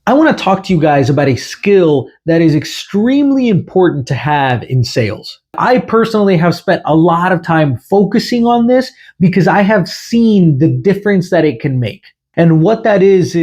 I want to talk to you guys about a skill that is extremely important to have in sales. I personally have spent a lot of time focusing on this because I have seen the difference that it can make. And what that is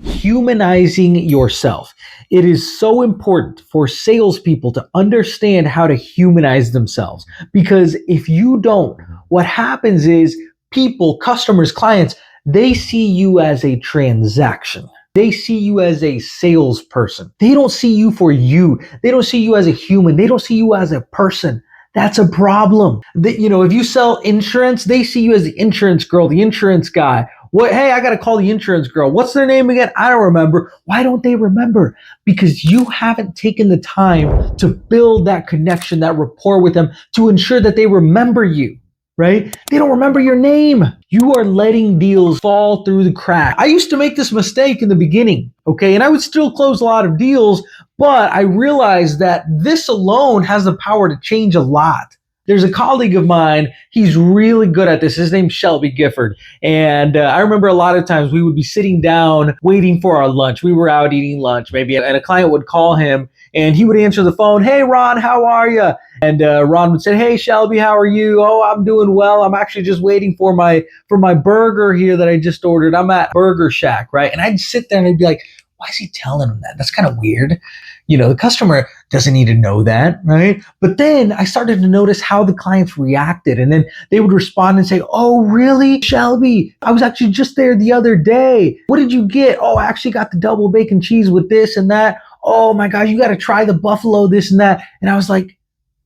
humanizing yourself. It is so important for salespeople to understand how to humanize themselves because if you don't, what happens is people, customers, clients, they see you as a transaction. They see you as a salesperson. They don't see you for you. They don't see you as a human. They don't see you as a person. That's a problem. If you sell insurance, they see you as the insurance girl, the insurance guy. Hey, I got to call the insurance girl. What's their name again? I don't remember. Why don't they remember? Because you haven't taken the time to build that connection, that rapport with them to ensure that they remember you. Right? They don't remember your name. You are letting deals fall through the crack. I used to make this mistake in the beginning, okay? And I would still close a lot of deals, but I realized that this alone has the power to change a lot. There's a colleague of mine, he's really good at this. His name's Shelby Gifford. And I remember a lot of times we would be sitting down waiting for our lunch. We were out eating lunch maybe, and a client would call him and he would answer the phone. Hey, Ron, how are you? And Ron would say, hey, Shelby, how are you? Oh, I'm doing well. I'm actually just waiting for my burger here that I just ordered. I'm at Burger Shack, right? And I'd sit there and I'd be like, why is he telling him that? That's kind of weird. The customer doesn't need to know that, right? But then I started to notice how the clients reacted. And then they would respond and say, oh, really, Shelby? I was actually just there the other day. What did you get? Oh, I actually got the double bacon cheese with this and that. Oh my gosh, you got to try the buffalo, this and that. And I was like,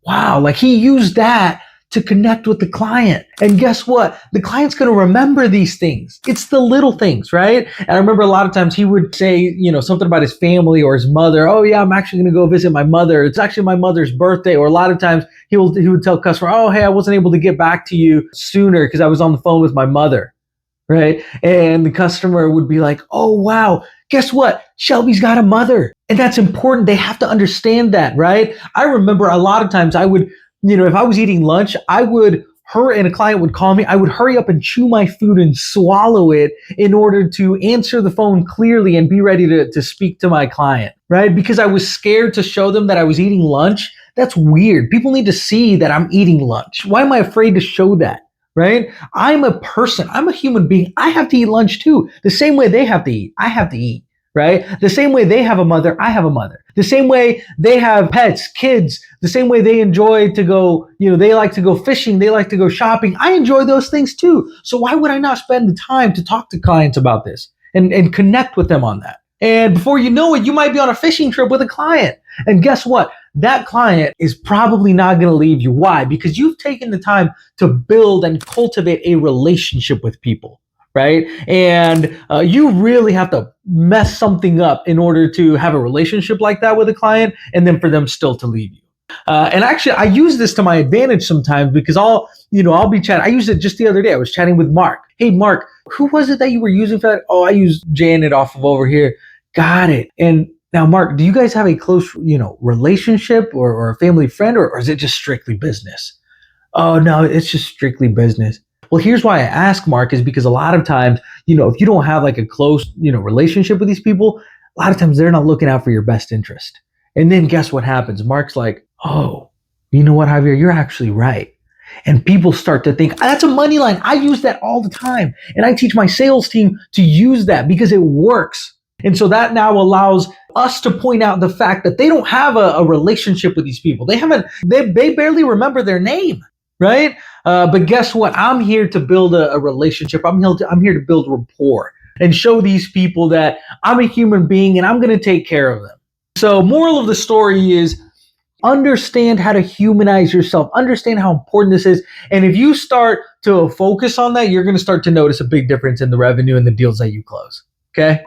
wow, like he used that to connect with the client. And guess what? The client's going to remember these things. It's the little things, right? And I remember a lot of times he would say, something about his family or his mother. Oh yeah, I'm actually going to go visit my mother. It's actually my mother's birthday. Or a lot of times he would tell customer, oh, hey, I wasn't able to get back to you sooner because I was on the phone with my mother, right? And the customer would be like, oh, wow, guess what? Shelby's got a mother. And that's important. They have to understand that, right? I remember a lot of times I would, if I was eating lunch, and a client would call me, I would hurry up and chew my food and swallow it in order to answer the phone clearly and be ready to speak to my client, right? Because I was scared to show them that I was eating lunch. That's weird. People need to see that I'm eating lunch. Why am I afraid to show that? Right? I'm a person. I'm a human being. I have to eat lunch too. The same way they have to eat, I have to eat. Right? The same way they have a mother, I have a mother. The same way they have pets, kids, the same way they enjoy to go, they like to go fishing, they like to go shopping. I enjoy those things too. So why would I not spend the time to talk to clients about this and connect with them on that? And before you know it, you might be on a fishing trip with a client. And guess what? That client is probably not going to leave you. Why? Because you've taken the time to build and cultivate a relationship with people. Right? And you really have to mess something up in order to have a relationship like that with a client and then for them still to leave you. And actually, I use this to my advantage sometimes because I'll be chatting. I used it just the other day. I was chatting with Mark. Hey, Mark, who was it that you were using for that? Oh, I used Janet off of over here. Got it. And now, Mark, do you guys have a close, relationship or a family friend or is it just strictly business? Oh, no, it's just strictly business. Well, here's why I ask, Mark, is because a lot of times, if you don't have like a close, relationship with these people, a lot of times they're not looking out for your best interest. And then guess what happens? Mark's like, oh, you know what, Javier, you're actually right. And people start to think, that's a money line. I use that all the time. And I teach my sales team to use that because it works. And so that now allows us to point out the fact that they don't have a relationship with these people. They barely remember their name. Right? But guess what? I'm here to build a relationship. I'm here to build rapport and show these people that I'm a human being and I'm going to take care of them. So moral of the story is understand how to humanize yourself. Understand how important this is. And if you start to focus on that, you're going to start to notice a big difference in the revenue and the deals that you close. Okay?